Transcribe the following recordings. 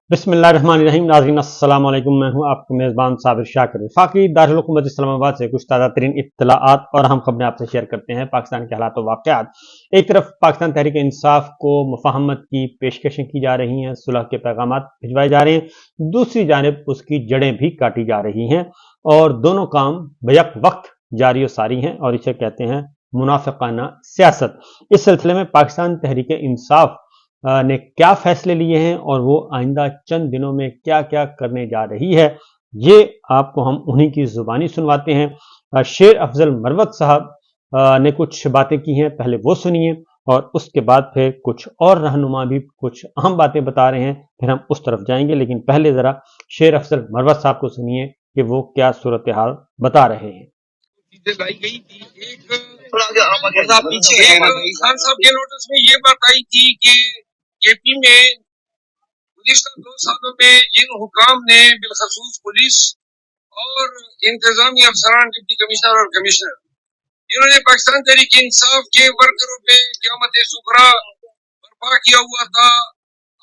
बिस्मिल्लाहिर्रहमानिर्रहीम। नाज़रीन अस्सलाम वालेकुम। मैं हूं आपका मेज़बान साबिर शाकिर। वफाकी दारुल हुकूमत इस्लामाबाद से कुछ ताज़ा तरीन इत्तलाआत और अहम खबरें आपसे शेयर करते हैं। पाकिस्तान के हालात व वाक़यात। एक तरफ पाकिस्तान तहरीक इंसाफ को मुफाहमत की पेशकशें की जा रही हैं, सुलह के पैगामात भिजवाए जा रहे हैं, दूसरी जानिब उसकी जड़ें भी काटी जा रही हैं और दोनों काम बैक वक्त जारी व सारी हैं और इसे कहते हैं मुनाफिकाना सियासत। इस सिलसिले में पाकिस्तान तहरीक इंसाफ ने क्या फैसले लिए हैं और वो आइंदा चंद दिनों में क्या क्या करने जा रही है, ये आपको हम उन्हीं की जुबानी सुनवाते हैं। शेर अफजल मरवत साहब ने कुछ बातें की हैं, पहले वो सुनिए और उसके बाद फिर कुछ और रहनुमा भी कुछ अहम बातें बता रहे हैं, फिर हम उस तरफ जाएंगे। लेकिन पहले जरा शेर अफजल मरवत साहब को सुनिए कि वो क्या सूरत हाल बता रहे हैं। लाई गई थी पीछे खान साहब के नोटिस में ये बात आई थी कि केपी में गुज़िश्ता 2 सालों में इन हुकाम ने बिलखसूस पुलिस और इंतजामी अफसरान, डिप्टी कमिश्नर और कमिश्नर, इन्होंने पाकिस्तान तहरीक इंसाफ के वर्करों पे क़यामत सुगरा बर्पा किया हुआ था।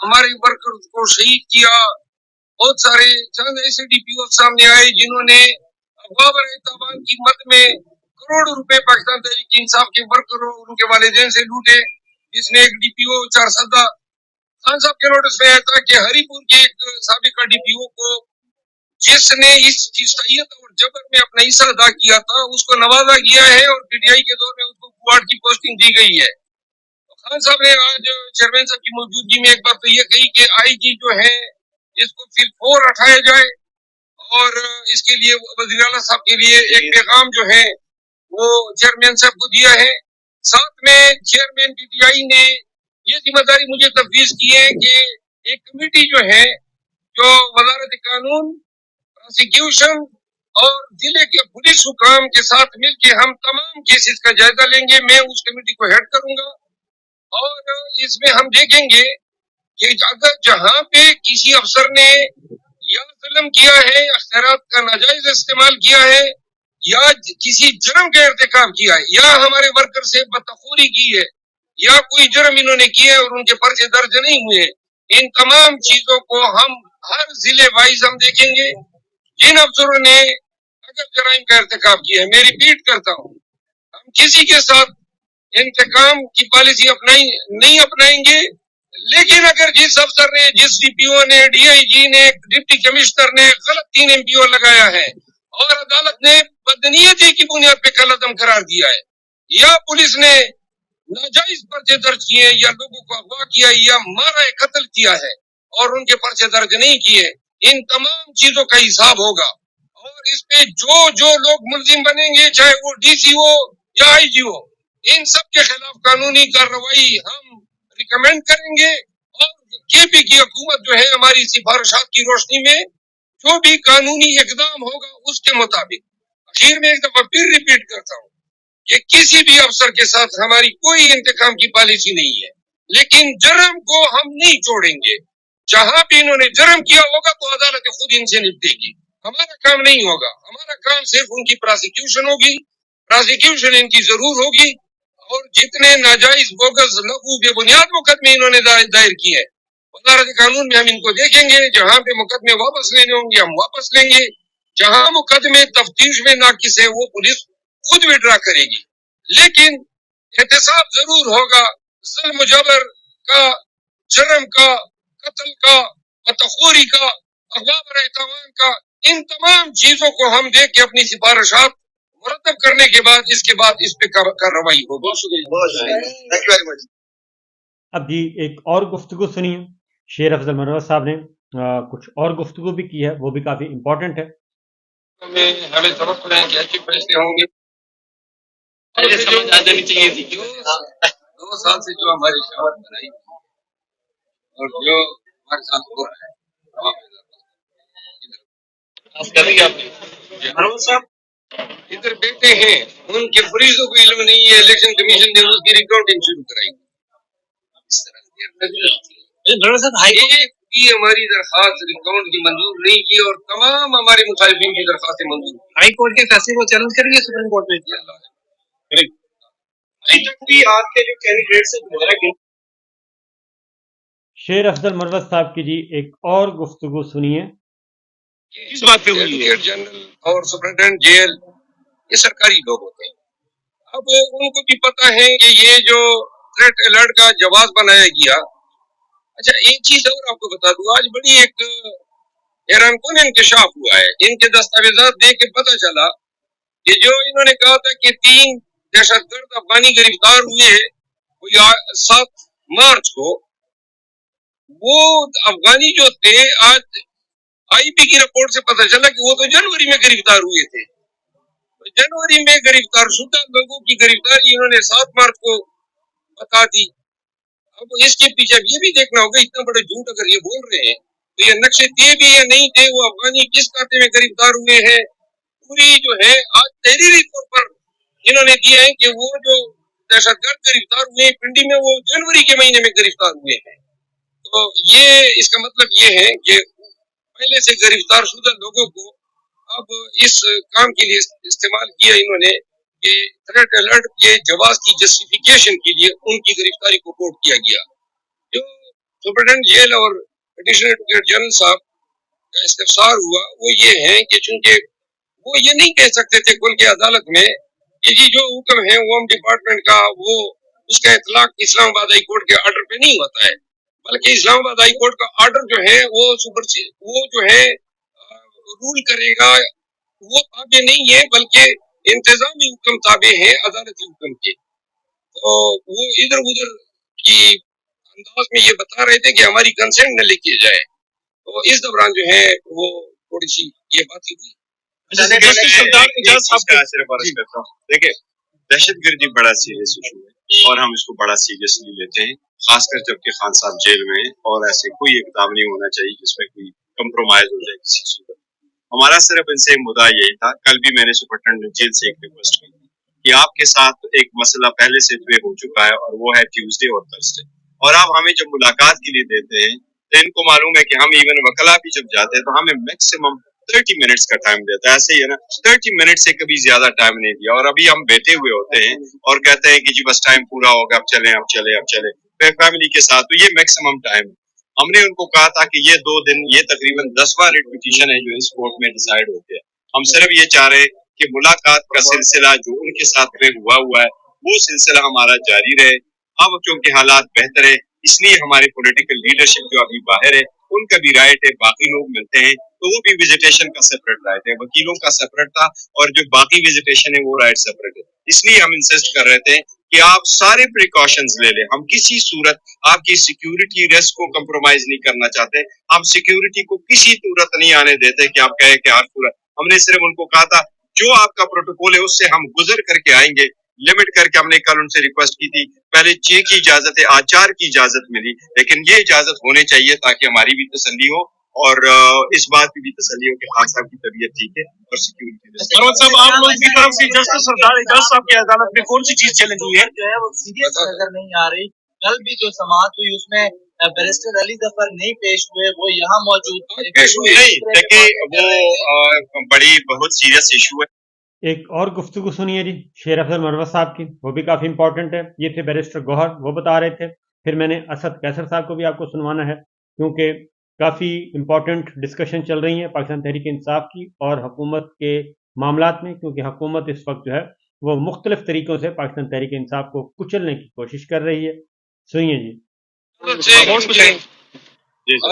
हमारे वर्कर को शहीद किया। बहुत सारे चंद ऐसे डीपीओ सामने आए जिन्होंने अफवाह तावान की मद में करोड़ों रुपए पाकिस्तान तहरीक इंसाफ के वर्करों उनके वालिदैन से लूटे। इसमें एक डीपीओ 4 खान साहब के नोटिस में आया था कि हरीपुर के एक साबिका डीपीओ को जिसने इस चिस्तायत और जबर में अपना हिस्सा अदा किया था उसको नवाजा किया है और पीटीआई के दौर में उसको कुआड़ की पोस्टिंग दी गई है। तो खान साहब ने आज चेयरमैन साहब की मौजूदगी में एक बात तो ये कही कि आईजी जो है इसको फिर 4 हटाया जाए और इसके लिए वज़ीर आला साहब के लिए एक पैगाम जो है वो चेयरमैन साहब को दिया है। साथ में चेयरमैन पीटीआई ने ये जिम्मेदारी मुझे तफवीज की है कि एक कमेटी जो है जो वजारत कानून, प्रोसिक्यूशन और जिले के पुलिस हुकाम के साथ मिलकर हम तमाम केसेस का जायजा लेंगे। मैं उस कमेटी को हेड करूंगा और इसमें हम देखेंगे कि अगर जहां पे किसी अफसर ने या जुल्म किया है, अख्तियारात का नाजायज इस्तेमाल किया है या किसी जुर्म का इर्तिकाब किया है या हमारे वर्कर से बदतखोरी की है या कोई जुर्म इन्होंने किया है और उनके पर्चे दर्ज नहीं हुए, इन तमाम चीजों को हम हर जिले वाइज हम देखेंगे। जिन अफसरों ने अगर जराइम का इर्तिकाब किया है, मैं रिपीट करता हूँ, हम किसी के साथ इंतकाम की पॉलिसी नहीं अपनाएंगे। लेकिन अगर जिस अफसर ने, जिस डीपीओ ने, डीआईजी ने, डिप्टी कमिश्नर ने गलत 3 एमपीओ लगाया है और अदालत ने बदनीयती की बुनियाद पे कलअदम करार दिया है या पुलिस ने नाजायज पर्चे दर्ज किए या लोगों को अगवा किया या मारा कत्ल किया है और उनके पर्चे दर्ज नहीं किए, इन तमाम चीजों का हिसाब होगा और इस पे जो लोग मुल्जिम बनेंगे, चाहे वो डीसी हो या आईजी हो, इन सब के खिलाफ कानूनी कार्रवाई हम रिकमेंड करेंगे और केपी की हुकूमत जो है हमारी सिफारिशात की रोशनी में जो भी कानूनी इकदाम होगा उसके मुताबिक। आखिर में एक दफा फिर रिपीट करता हूँ कि किसी भी अफसर के साथ हमारी कोई इंतकाम की पॉलिसी नहीं है, लेकिन जुर्म को हम नहीं छोड़ेंगे। जहां भी इन्होंने जुर्म किया होगा तो अदालत खुद इनसे निपटेगी, हमारा काम नहीं होगा। हमारा काम सिर्फ उनकी प्रोसिक्यूशन होगी, प्रोसिक्यूशन इनकी जरूर होगी और जितने नाजायज बोगस लघु बेबुनियाद मुकदमे इन्होंने दायर किए हैं वजारत कानून में हम इनको देखेंगे। जहां पे मुकदमे वापस लेने होंगे हम वापस लेंगे, जहां मुकदमे तफ्तीश में नाकिस है वो पुलिस खुद विड्रा करेगी। लेकिन एहतसाब जरूर होगा। जुल्म जबर का, जुर्म का, कत्ल का, बदतखोरी का, अगवा बराए तावान का, इन तमाम चीजों को हम देख के अपनी सिफारिशात मुरतब करने के बाद इसके बाद इस पे कार्रवाई होगी। Thank you very much. अब जी एक और गुफ्तगू सुनिए। शेर अफजल मरवत साहब ने कुछ और गुफ्तगू भी की है, वो भी काफी इम्पोर्टेंट है। हमें सबक है कि अच्छे फैसले होंगे। समझ आ जानी चाहिए थी 2 साल से जो हमारी शहावत बनाई और जो हमारे साथ हो रहा है इधर बैठे हैं, उनके फरीजों को इल्म नहीं है, इलेक्शन कमीशन ने उसकी रिकाउंटिंग शुरू कराई। इस तरह की हमारी दरखास्त रिकाउंट की मंजूर नहीं की और तमाम हमारे मुखालिफिन की दरखास्तें मंजूर। हाई कोर्ट के फैसले को चैलेंज करेंगे सुप्रीम कोर्ट में। आपके जो कैंडिडेट से दोबारा शेर अफजल मरवत साहब की जी एक और गुफ्तगू सुनिए। इस बात पे हुई है जनरल और सुप्रिंटेंडेंट जेल ये सरकारी लोग होते हैं। अब उनको भी पता है कि ये जो थ्रेट अलर्ट का जवाब बनाया गया। अच्छा, एक चीज और आपको बता दूं, आज बड़ी एक हैरानकुन इंकशाफ हुआ है। इनके दस्तावेजात देख के पता चला कि जो इन्होंने कहा था कि 3 दहशतगर्द अफगानी गिरफ्तार हुए 7 मार्च को, वो अफगानी जो थे आज आईबी की रिपोर्ट से पता चला कि वो तो जनवरी में गिरफ्तार हुए थे। जनवरी में गिरफ्तार शुदा लोगों की गिरफ्तारी इन्होंने 7 मार्च को बता दी। अब इसके पीछे ये भी देखना होगा, इतना बड़ा झूठ अगर ये बोल रहे हैं तो ये नक्शे थे भी या नहीं थे, वो अफगानी किस खाते में गिरफ्तार हुए हैं, पूरी जो है आज तहरीरी तौर पर इन्होंने दिया है कि वो जो दहशतगर्द गिरफ्तार हुए पिंडी में, वो जनवरी के महीने में गिरफ्तार हुए हैं। तो ये इसका मतलब ये है कि पहले से गिरफ्तार शुदा लोगों को अब इस काम के लिए इस्तेमाल किया इन्होंने कि थ्रेट अलर्ट के जवाब की जस्टिफिकेशन के लिए उनकी गिरफ्तारी को कोर्ट किया गया। जो सुप्रिंटेंडेंट जेल और एडिशनल एडवोकेट जनरल साहब का इस्तफसार हुआ वो ये है कि चूंकि वो ये नहीं कह सकते थे खुल के अदालत में कि जी जो हुक्म है होम डिपार्टमेंट का वो उसका इतलाक इस्लामाबाद हाई कोर्ट के ऑर्डर पे नहीं होता है, बल्कि इस्लामाबाद हाई कोर्ट का ऑर्डर जो है वो जो है रूल करेगा, वो ताबे नहीं है बल्कि इंतजामी हुक्म ताबे है अदालती हुक्म के। तो वो इधर उधर की अंदाज में ये बता रहे थे कि हमारी कंसेंट न लेके जाए, तो इस दौरान जो है वो थोड़ी सी ये बात हुई। देखिए, दहशतगर्दी बड़ा सीरियस इशू है और हम इसको बड़ा सीरियसली लेते हैं, खासकर जबकि खान साहब जेल में हैं और ऐसे कोई इकदाम नहीं होना चाहिए जिसमें कोई कंप्रोमाइज हो जाए किसी सूरत। हमारा सिर्फ इनसे मुद्दा यही था। कल भी मैंने सुपरिटेंडेंट जेल से एक रिक्वेस्ट की कि आपके साथ एक मसला पहले से तय हो चुका है और वो है ट्यूसडे और थर्सडे, और आप हमें जब मुलाकात के लिए देते हैं तो इनको मालूम है कि हम इवन वकला भी जब जाते हैं तो हमें मैक्सिमम 30 मिनट्स का टाइम देता है। ऐसे ही है ना, 30 मिनट से कभी ज्यादा टाइम नहीं दिया, और अभी हम बैठे हुए होते हैं और कहते हैं कि जी बस टाइम पूरा होगा, अब चले फैमिली के साथ, तो ये मैक्सिमम टाइम है। हमने उनको कहा था कि ये 2 दिन, ये तकरीबन 10वां रिट पिटीशन है जो इस कोर्ट में डिसाइड होते हैं। हम सिर्फ ये चाह रहे कि मुलाकात का सिलसिला जो उनके साथ में हुआ है वो सिलसिला हमारा जारी रहे। अब चूंकि हालात बेहतर है इसलिए हमारे पॉलिटिकल लीडरशिप जो अभी बाहर है उनका भी राइट है, बाकी लोग मिलते हैं तो वो भी विजिटेशन का सेपरेट राइट है, वकीलों का सेपरेट था और जो बाकी विजिटेशन है वो राइट सेपरेट है। इसलिए हम इंसिस्ट कर रहे थे कि आप सारे प्रिकॉशंस ले लें। हम किसी सूरत आपकी सिक्योरिटी रिस्क को कंप्रोमाइज नहीं करना चाहते, हम सिक्योरिटी को किसी सूरत नहीं आने देते कि आप कहें कि हर सूरत। हमने सिर्फ उनको कहा था जो आपका प्रोटोकॉल है उससे हम गुजर करके आएंगे, लिमिट करके। हमने कल उनसे रिक्वेस्ट की थी, पहले 6 की इजाजत है, आज 4 की इजाजत मिली, लेकिन ये इजाजत होनी चाहिए ताकि हमारी भी तसल्ली हो और इस बात की भी तसल्ली हो कि खान साहब की तबीयत ठीक है और सिक्योरिटी। साहब, आप लोगों की तरफ से जस्टिस सरदार साहब की अदालत में कौन सी चीज चैलेंज हुई है जो है वो सीरियस नजर नहीं आ रही? कल भी जो समाअत हुई उसमें बैरिस्टर अली जफर नहीं पेश हुए, वो यहाँ मौजूद नहीं, देखिए वो बड़ी बहुत सीरियस इशू है। एक और गुफ्तगू सुनिए जी शेर अफजल मरवत साहब की, वो भी काफ़ी इंपॉर्टेंट है। ये थे बैरिस्टर गौहर, वो बता रहे थे। फिर मैंने असद कैसर साहब को भी आपको सुनवाना है क्योंकि काफ़ी इंपॉर्टेंट डिस्कशन चल रही है पाकिस्तान तहरीक इंसाफ की और हुकूमत के मामलात में, क्योंकि हुकूमत इस वक्त जो है वो मुख्तलिफ तरीक़ों से पाकिस्तान तहरीक इंसाफ को कुचलने की कोशिश कर रही है। सुनिए जी।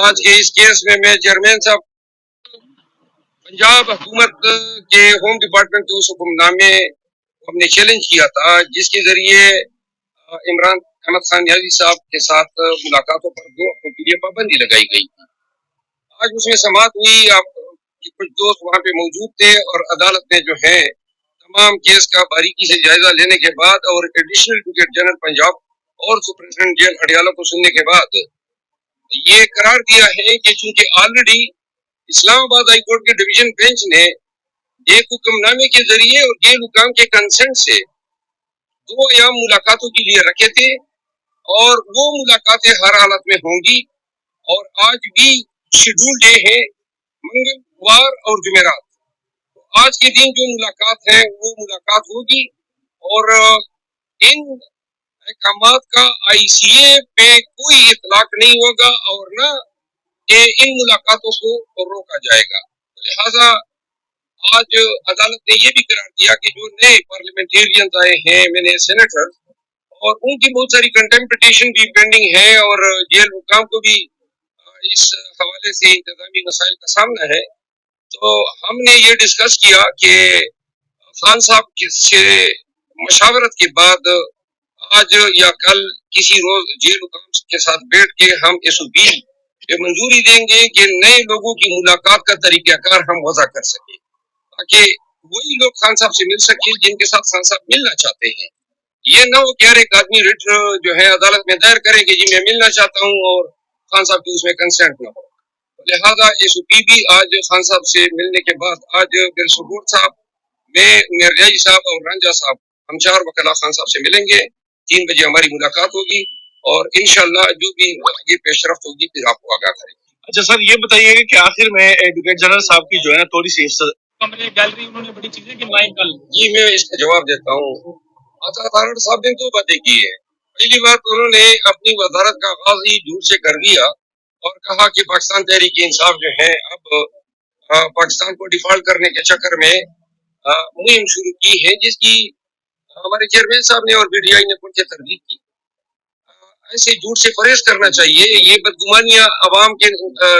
आज के इस केस में मैं चेयरमैन साहब पंजाब हुकूमत के होम डिपार्टमेंट के उस हुक्मनामे हमने चैलेंज किया था जिसके जरिए इमरान अहमद खान नियाज़ी साहब के साथ मुलाकातों पर 2 हफ्तों के लिए पाबंदी लगाई गई। आज उसमें समाअत हुई, आप कुछ दोस्त वहां पे मौजूद थे और अदालत ने जो है तमाम केस का बारीकी से जायजा लेने के बाद और एडिशनल एडवोकेट जनरल पंजाब और सुप्रिंटेंडेंट जेल अडियाला को सुनने के बाद ये करार दिया है कि चूंकि ऑलरेडी इस्लामाबाद हाई कोर्ट के डिवीजन बेंच ने एक हुक्मनामे के जरिए और जेल हुकाम के कंसेंट से 2 अयाम मुलाकातों के लिए रखे थे और वो मुलाकातें हर हालत में होंगी और आज भी शेड्यूल डे है मंगलवार और जुमेरात। तो आज के दिन जो मुलाकात है वो मुलाकात होगी और इन अहकामात का ICA पे कोई इतलाक नहीं होगा और न इन मुलाकातों को रोका जाएगा। लिहाजा आज अदालत ने ये भी करार दिया कि जो नए पार्लियामेंटेरियंस आए हैं, मैंने सेनेटर, और उनकी बहुत सारी कंटेम्प्ट पिटीशन भी पेंडिंग है और जेल हुकाम को भी इस हवाले से इंतजामी मसाइल का सामना है। तो हमने ये डिस्कस किया कि खान साहब से मशावरत के बाद आज या कल किसी रोज जेल हुकाम के साथ बैठ के हम SOP पे मंजूरी देंगे कि नए लोगों की मुलाकात का तरीकाकार हम वज़ा कर सके, ताकि वही लोग खान साहब से मिल सके जिनके साथ खान साहब मिलना चाहते हैं। ये ना हो कि हर एक आदमी रिट जो है अदालत में दायर करे कि जी मैं मिलना चाहता हूँ और खान साहब की उसमें कंसेंट ना हो। लिहाजा SOP भी आज खान साहब से मिलने के बाद आज बिरसुगुर साहब, मैं मिर्जाई साहब और रंजा साहब, हम 4 वकला खान साहब से मिलेंगे। 3 बजे हमारी मुलाकात होगी और इंशाल्लाह जो भी आगे पेशरफ्त होगी फिर आपको आगाह करेंगे। अच्छा सर, ये बताइएगा कि आखिर में एडवोकेट जनरल साहब की जो है थोड़ी सी गैलरी उन्होंने बड़ी चीजें गिनवाई कल। जी मैं इसका जवाब देता हूँ। अतार साहब ने 2 बातें की है। पहली बात, उन्होंने अपनी वजारत का आगाज ही झूठ से कर दिया और कहा कि पाकिस्तान तहरीक इंसाफ जो है अब पाकिस्तान को डिफॉल्ट करने के चक्कर में मुहिम शुरू की है, जिसकी हमारे चेयरमैन साहब ने और BDI ने खुल के तरदीद की। ऐसे झूठ से परहेज करना चाहिए। ये बदगुमानियां अवाम के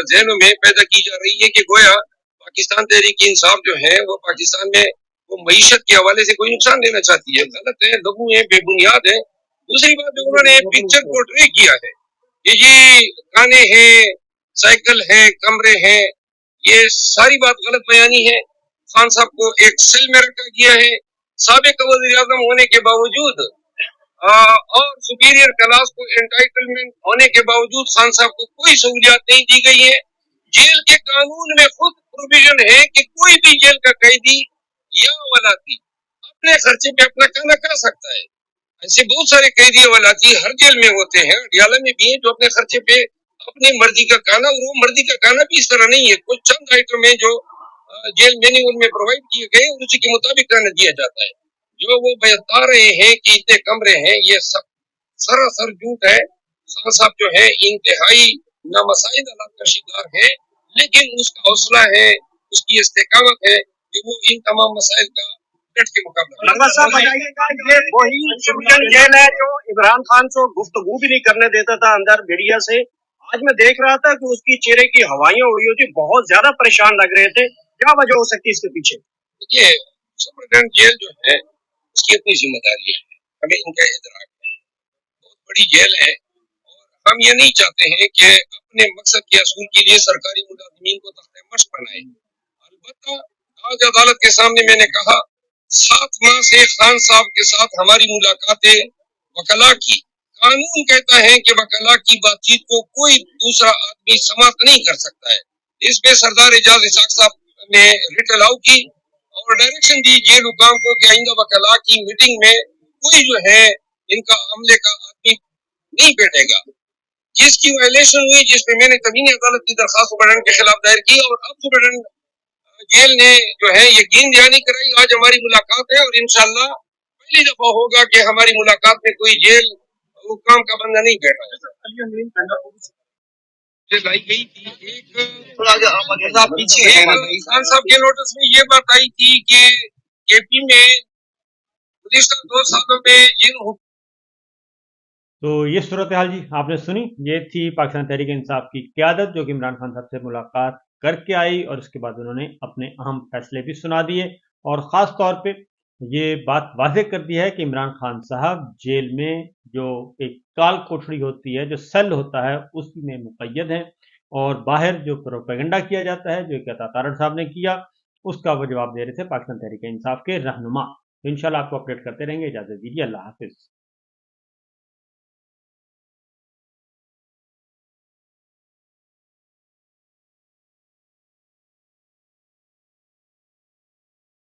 जहनों में पैदा की जा रही है कि गोया पाकिस्तान तहरीक इंसाफ जो है वो पाकिस्तान में वो मईशत के हवाले से कोई नुकसान देना चाहती है। गलत है, लघु है, बेबुनियाद है। दूसरी बात, जो उन्होंने पिक्चर पोर्ट्रे किया है कि ये खाने हैं, साइकिल है, कमरे हैं, ये सारी बात गलत बयानी है। खान साहब को एक सेल में रखा गया है, साबिक वज़ीर आज़म होने के बावजूद और सुपीरियर क्लास को एंटाइटलमेंट होने के बावजूद खान साहब को कोई सहूलियत नहीं दी गई है। जेल के कानून में खुद प्रोविजन है कि कोई भी जेल का कैदी या वलाती अपने खर्चे पे अपना खाना खा सकता है। ऐसे बहुत सारे कैदी वलाती हर जेल में होते हैं, अडियाला में भी हैं, जो अपने खर्चे पे अपनी मर्जी का खाना, और वो मर्जी का खाना भी इस तरह नहीं है। कुछ चंद आइटम है जो जेल मेन्यू में प्रोवाइड किए गए और उसी के मुताबिक खाना दिया जाता है। जो वो बता रहे हैं कि इतने कमरे हैं, ये सब सरासर झूठ है। खान साहब जो है इंतहाई नामसाइद हालात का शिकार है, लेकिन उसका हौसला है, उसकी इस्तेकामत है कि वो इन तमाम मसाइल का डट के मुकाबला। साहब बताइएगा, ये वही सिविलियन जेल है जो इमरान खान को गुफ्तगू भी नहीं करने देता था अंदर मीडिया से। आज मैं देख रहा था कि उसकी चेहरे की हवाइयां उड़ी हुई थी, बहुत ज्यादा परेशान लग रहे थे। क्या वजह हो सकती है इसके पीछे? देखिए, सुपरिटेंडेंट जेल जो है उसकी अपनी जिम्मेदारी है, हमें इनका इदराक है। बहुत बड़ी जेल है और हम ये नहीं चाहते हैं कि अपने मकसद के असूल के लिए सरकारी मुलाजिमीन को तख्ते मश्क बनाए। अलबत्ता आज अदालत के सामने मैंने कहा 7 माह से खान साहब के साथ हमारी मुलाकातें वकला की। कानून कहता है कि वकला की बातचीत को कोई दूसरा आदमी समाप्त नहीं कर सकता है। इस पे सरदार एजाज इसाक साहब ने रिट अलाउ की और डायरेक्शन दी जेल हुकाम को कि आइंदा वकला की मीटिंग में कोई जो है इनका अमले का आदमी नहीं बैठेगा। जिसकी वायलेशन हुई, जिसपे मैंने तमीनी अदालत की दरखास्त सुपरिटेंडेंट के खिलाफ दायर की और अब सुपरिटेंडेंट जेल ने जो है यकीन दहानी कराई। आज हमारी मुलाकात है और इंशाल्लाह पहली दफा होगा कि हमारी मुलाकात में कोई जेल हुकाम का बंदा नहीं बैठा लाई गई थी। एक खान साहब के नोटिस में ये बात आई थी कि KP में गुज़िश्ता 2 सालों में जिन तो ये सूरत हाल जी आपने सुनी। ये थी पाकिस्तान तहरीक इंसाफ की क़यादत जो कि इमरान खान साहब से मुलाकात करके आई और उसके बाद उन्होंने अपने अहम फैसले भी सुना दिए और ख़ास तौर पे ये बात वाज़ेह कर दी है कि इमरान खान साहब जेल में जो एक काल कोठड़ी होती है, जो सेल होता है, उसी में मुक़य्यद हैं और बाहर जो प्रोपेगेंडा किया जाता है, जो कि तारड़ साहब ने किया, उसका वो जवाब दे रहे थे पाकिस्तान तहरीक इंसाफ के रहनुमा। इंशाल्लाह आपको अपडेट करते रहेंगे। इजाज़त दीजिए, अल्लाह हाफ़िज़।